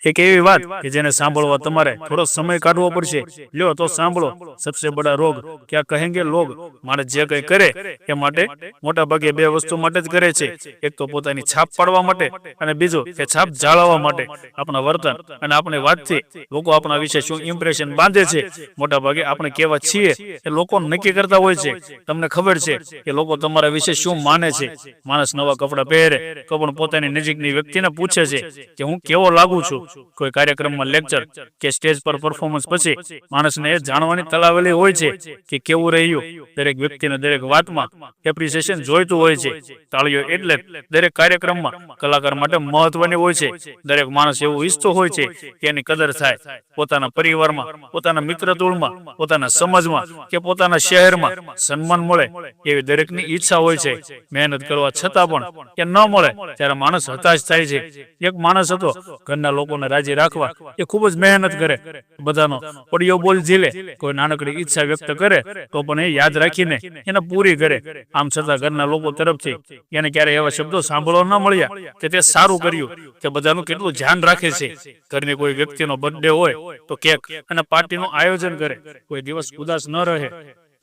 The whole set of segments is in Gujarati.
एक एवी बात कि जेने सांभळवा तमारे थोड़ो समय काढવો પડશે લ્યો तो सांभळो। सबसे बड़ा रोग क्या कहेंगे लोग माणस जे कई करे એ માટે મોટા ભાગે બે વસ્તુ માટે જ કરે છે। એક તો પોતાની છાપ પાડવા માટે અને બીજું કે છાપ જાળવવા માટે। આપણા વર્તન અને આપણી વાતથી લોકો આપણા વિશે શું ઇમ્પ્રેશન બાંધે છે મોટા ભાગે આપણે કેવા છીએ એ લોકો નક્કી કરતા હોય છે। તમને ખબર છે કે લોકો તમારા વિશે શું માને છે। માણસ નવા કપડા પહેરે તો પણ પોતાની નજીકની વ્યક્તિને પૂછે છે કે હું કેવો લાગુ છું। કોઈ કાર્યક્રમમાં લેક્ચર કે સ્ટેજ પર પરફોર્મન્સ પછી માણસને એ જાણવાની તલાવેલી હોય છે કે કેવું રહ્યું। દરેક વ્યક્તિને દરેક વાતમાં એપ્રિસિએશન જોઈતું હોય છે। તાળીઓ એટલે દરેક કાર્યક્રમમાં કલાકાર માટે મહત્વની હોય છે। દરેક માણસ એવું ઈચ્છતો હોય છે કે એની કદર થાય। પોતાના પરિવારમાં, પોતાના મિત્રતુળમાં, પોતાના સમાજમાં કે પોતાના શહેરમાં સન્માન મળે એવી દરેકની ઈચ્છા હોય છે। મહેનત કરવા છતાં પણ એ ન મળે ત્યારે માણસ હતાશ થાય છે। એક માણસ હતો ઘરના લોકોને રાજી રાખવા એ ખૂબ જ મહેનત કરે, બધાનો ઓડિયો બોલ ઝીલે, કોઈ નાનકડી ઈચ્છા વ્યક્ત કરે તો પણ એ યાદ રાખીને એને પૂરી કરે। આમ છતાં ઘરના લોકો તરફથી એને ક્યારે એવા શબ્દો સાંભળવા ન મળ્યા કે તે સારું કર્યું, તે બધાનું કેટલું ધ્યાન રાખે છે। ઘરની કોઈ વ્યક્તિનો બર્થડે હોય તો કેક અને પાર્ટીનું આયોજન કરે, કોઈ દિવસ ઉદાસ ન રહે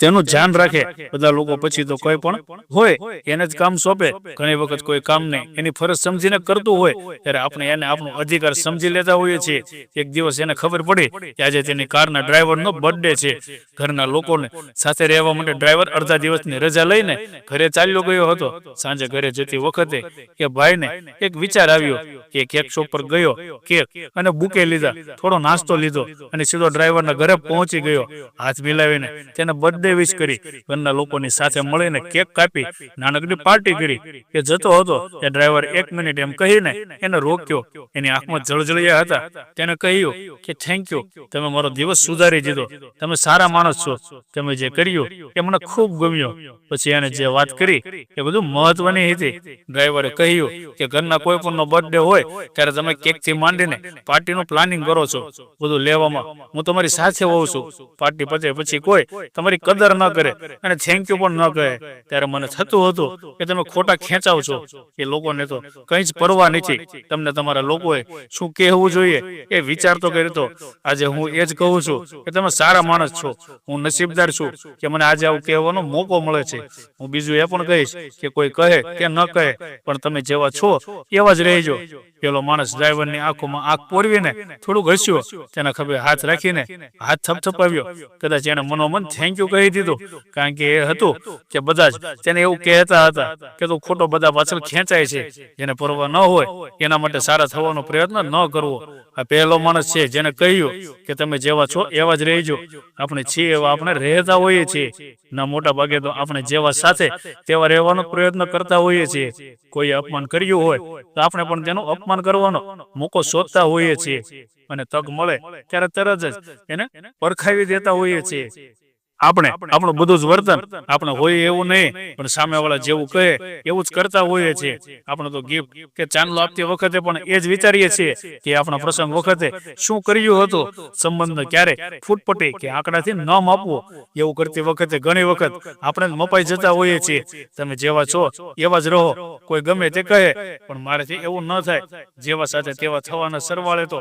તેનું ધ્યાન રાખે। બધા લોકો પછી તો કોઈ પણ હોય એને જ કામ સોંપે। ઘણી વખત કોઈ કામને એની ફરજ સમજીને કરતું હોય ત્યારે આપણે એને આપણો અધિકાર સમજી લેતા હોઈએ છીએ। એક દિવસ એને ખબર પડી કે આજે તેની કારના ડ્રાઈવરનો બર્થડે છે। ઘરના લોકોને સાથે રહેવા માટે ડ્રાઈવર અડધા દિવસની રજા લઈને ઘરે ચાલ્યો ગયો હતો। સાંજે ઘરે જતી વખતે કે ભાઈને એક વિચાર આવ્યો કે કેક શોપ પર ગયો, કેક અને બુકે લીધા, થોડો નાસ્તો લીધો અને સીધો ડ્રાઈવરના ઘરે પહોંચી ગયો। હાથ મિલાવીને તેને બર્થડે વિશ કરી, ઘરના લોકોની સાથે મળીને કેક કાપી, નાનકડી પાર્ટી કરી। એ જતો હતો એ ડ્રાઈવર 1 મિનિટ એમ કહીને એને રોક્યો। એની આંખમાં જળજળિયા હતા। તેને કહ્યું કે થેન્ક યુ, તમે મારો દિવસ સુધારી દીધો, તમે સારા માણસ છો, તમે જે કર્યું એ મને ખૂબ ગમ્યું। પછી એને જે વાત કરી એ બધું મહત્વની હતી। ડ્રાઈવરે કહ્યું કે ઘરના કોઈ પણનો બર્થડે હોય ત્યારે તમે કેકથી માંડીને પાર્ટીનું પ્લાનિંગ કરો છો, બધું લેવામાં હું તમારી સાથે હોઉં છું। પાર્ટી પતે પછી કોઈ તમારી કદર ન કરે અને થેન્ક યુ પણ ન કહે ત્યારે મને થતું હતું કે તમે ખોટા ખેંચાવ છો। એ લોકોને તો કંઈ જ પરવા નથી, તમને તમારા લોકોએ શું કહેવું જોઈએ એ વિચાર તો કરતો। આજે હું એ જ કહું છું કે તમે સારા માણસ છો। હું નસીબદાર છું કે મને આજે આવું કહેવાનો મોકો મળે છે। હું બીજું એ પણ કહીશ કે કોઈ કહે કે ન કહે પણ તમે જેવા છો એવા જ રહેજો। પેલો માણસ ડ્રાઈવરની આંખોમાં આંખ પોરવીને થોડુંક હસ્યો, તેના ખભે હાથ રાખીને હાથ થપથપાવ્યો। કદાચ એને મનોમન થેન્ક યુ કહી દીધું, કારણ કે એ હતું કે બધા જ તેને એવું કહેતા હતા કે તું ખોટો બધા પાછળ ખેંચાય છે। જેને પરવા ન હોય એના માટે સારા થવાનો પ્રયત્ન ન કરવો। આ પહેલો માણસ છે જેને કહ્યું કે તમે જેવા છો એવા જ રહેજો। આપણે છીએ એવા આપણે રહેતા હોઈએ છીએ ના, મોટા ભાગે તો આપણે જેવા સાથે તેવા રહેવાનો પ્રયત્ન કરતા હોઈએ છીએ। કોઈ અપમાન કર્યું હોય તો આપણે પણ તેનું અપમાન કરવાનો મોકો શોધતા હોઈએ છીએ અને તક મળે ત્યારે તરત જ એને પરખાવી દેતા હોઈએ છીએ। આપણે આપણું બધું જ વર્તન આપણે હોય એવું નહીં પણ સામેવાળા જેવું કહે એવું જ કરતા હોઈએ છીએ। આપણે તો ગિફ્ટ કે ચાંદલો આપતી વખતે પણ એ જ વિચારીએ છીએ કે આપણા પ્રસંગ વખતે શું કર્યું હતું। સંબંધ ક્યારે ફૂટપટી કે આંકડાથી ન માપવો એવું કરતી વખતે ઘણી વખત આપણે જ મપાઈ જતા હોઈએ છીએ। તમે જેવા છો એવા જ રહો, કોઈ ગમે તે કહે પણ મારાથી એવું ન થાય। જેવા સાથે તેવા થવાના સરવાળે તો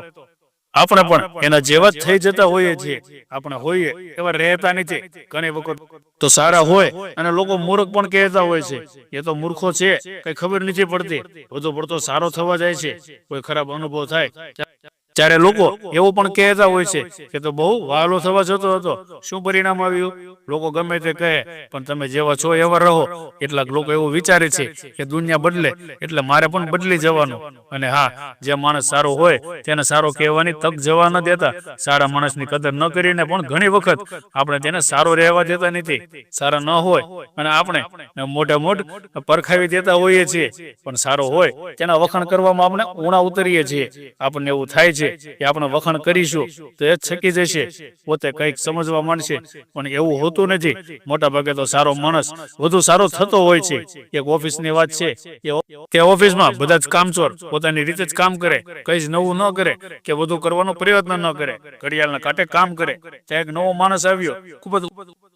આપણે પણ એના જેવા જ થઈ જતા હોઈએ છીએ। આપણે હોઈએ એવા રહેતા નથી। ઘણી વખત તો સારા હોય અને લોકો મૂર્ખ પણ કહેતા હોય છે એ તો મૂર્ખો છે, કઈ ખબર નથી પડતી, વધુ પડતો સારો થવા જાય છે। કોઈ ખરાબ અનુભવ થાય ત્યારે લોકો એવું પણ કહેતા હોય છે કે તો બહુ વહાલો થવા જતો હતો, શું પરિણામ આવ્યું? લોકો ગમે તે કહે પણ તમે જેવા છો એવા રહો। કેટલાક લોકો એવું વિચારે છે કે દુનિયા બદલે એટલે મારે પણ બદલી જવાનું। અને હા, જે માણસ સારો હોય તેને સારો કહેવાની તક જવા ન દેતા। સારા માણસની કદર ન કરીને પણ ઘણી વખત આપણે તેને સારો રહેવા દેતા નથી। સારા ન હોય અને આપણે મોઢે મોઢ પરખાવી દેતા હોઈએ છીએ, પણ સારો હોય તેના વખાણ કરવામાં આપણે ઊણા ઉતરીએ છીએ। આપણને એવું થાય છે કે આપણે વખાણ કરીશું તો એ છકી જશે, પોતે કંઈક સમજવા માંડશે, પણ એવું હોતું નથી। મોટા ભાગે તો સારો માણસ વધુ સારો થતો હોય છે। એક ઓફિસની વાત છે કે ઓફિસમાં બધા જ કામચોર પોતાની રીતે જ કામ કરે, કઈ જ નવું ન કરે કે વધુ કરવાનો પ્રયત્ન ન કરે, ઘડિયાળના કાંટે કામ કરે। ત્યાં એક નવો માણસ આવ્યો, ખૂબ જ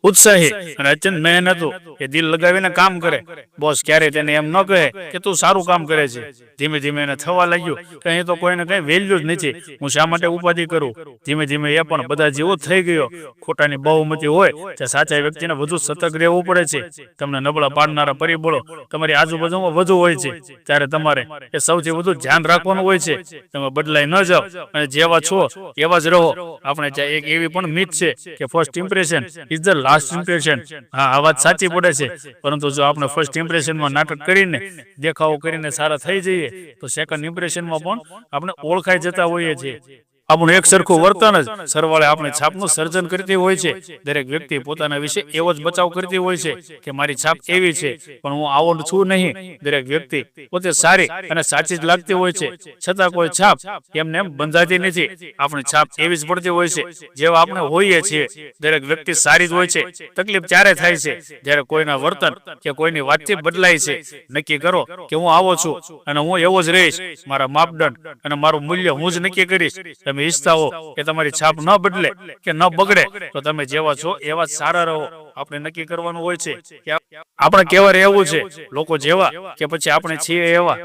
ઉત્સાહી અને અત્યંત મહેનતુ, એ દિલ લગાવીને કામ કરે। બોસ ક્યારે તેને એમ ન કહે કે તું સારું કામ કરે છે। ધીમે ધીમે એને થવા લાગ્યું કે અહીં તો કોઈને કઈ વેલ્યુ જ નથી, હું શા માટે ઉપાધિ કરું? ધીમે ધીમે એ પણ બધા જેવો થઈ ગયો. ખોટાની બહુમતી હોય ત્યાં સાચા વ્યક્તિને વધુ સતર્ક રહેવું પડે છે. તમને નબળા પાડનારા પરિબળો તમારી આજુબાજુમાં વધુ હોય છે, ત્યારે તમારે એ સૌથી વધુ ધ્યાન રાખવાનું હોય છે. તમે બદલાઈ ન જાઓ અને જેવા છો એવા જ રહો. આપણે ત્યાં એક એવી પણ મિથ છે કે first impression is the last impression. હા, આ વાત સાચી પડે છે, પરંતુ જો આપણે ફર્સ્ટ ઇમ્પ્રેશનમાં નાટક કરીને દેખાવો કરીને સારા થઈ જઈએ તો સેકન્ડ ઇમ્પ્રેશનમાં પણ આપણે ઓળખાઈ જતા હોઈએ છીએ. આપણું એક સરખું વર્તન જ સરવાળે આપણી છાપનું સર્જન કરતી હોય છે. દરેક વ્યક્તિ પોતાના વિશે એવો જ બચાવ કરતી હોય છે કે મારી છાપ એવી છે, પણ હું આવો છું નહીં. દરેક વ્યક્તિ પોતે સારી અને સાચી જ લાગતી હોય છે, છતાં કોઈ છાપ એમને એમ બંધાતી નથી. આપણી છાપ એવી જ પડતી હોય છે જેવા આપણે હોઈએ છીએ. દરેક વ્યક્તિ સારી જ હોય છે. તકલીફ ત્યારે થાય છે જ્યારે કોઈના વર્તન કે કોઈની વાતચીત બદલાય છે. નક્કી કરો કે હું આવો છું અને હું એવો જ રહીશ. મારા માપદંડ અને મારું મૂલ્ય હું જ નક્કી કરીશ. તમે ઈચ્છતા હો કે તમારી છાપ ન બદલે કે ન બગડે તો તમે જેવા છો એવા સારા રહો. આપણે નક્કી કરવાનું હોય છે કે આપણે કેવા રહેવું છે, લોકો જેવા કે પછી આપણે છીએ એવા.